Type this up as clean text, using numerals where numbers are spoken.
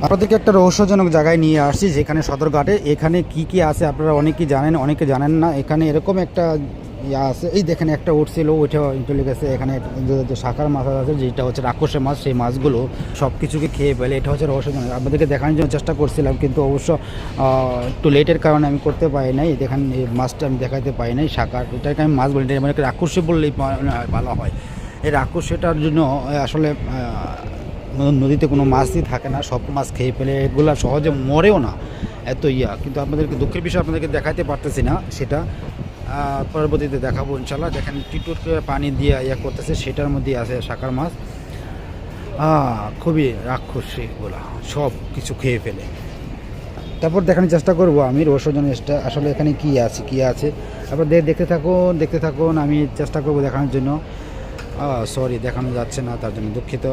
আপনাদেরকে একটা রহস্যজনক জায়গায় নিয়ে আসছি, যেখানে সদরঘাটে। এখানে কি কি আছে আপনারা অনেকেই জানেন, অনেকে জানেন না। এখানে এরকম একটা ইয়া আছে, এই দেখেন একটা উঠছিল, ওইটা চলে গেছে। এখানে যে শাখার মাছ আছে, যেটা হচ্ছে রাক্ষসের মাছ, সেই মাছগুলো সব কিছুকে খেয়ে ফেলে। এটা হচ্ছে রহস্যজনক। আপনাদেরকে দেখানোর জন্য চেষ্টা করছিলাম, কিন্তু অবশ্য একটু লেটের কারণে আমি করতে পারি নাই। দেখেন এই মাছটা আমি দেখাতে পারি নাই। শাখার, এটাকে আমি মাছ বলি, এটা মানে রাক্ষসী বললেই ভালো হয়। এই রাক্ষসীটার জন্য আসলে নদীতে কোনো মাছই থাকে না, সব মাছ খেয়ে ফেলে। এগুলো সহজে মরেও না, এত ইয়া। কিন্তু আপনাদেরকে দুঃখের বিষয় আপনাদেরকে দেখাতে পারতেছি না, সেটা পরবর্তীতে দেখাবো ইনশাল্লাহ। দেখেন টিটুটকে পানি দিয়ে ইয়া করতেছে, সেটার মধ্যে আছে শাকার মাছ। খুবই রাক্ষসী এগুলা, সব কিছু খেয়ে ফেলে। তারপর দেখানোর চেষ্টা করব আমি রহস্যজনকটা আসলে এখানে কী আছে কী আছে। তারপর দেখতে থাকুন, আমি চেষ্টা করব দেখানোর জন্য। সরি, দেখানো যাচ্ছে না, তার জন্য দুঃখিত।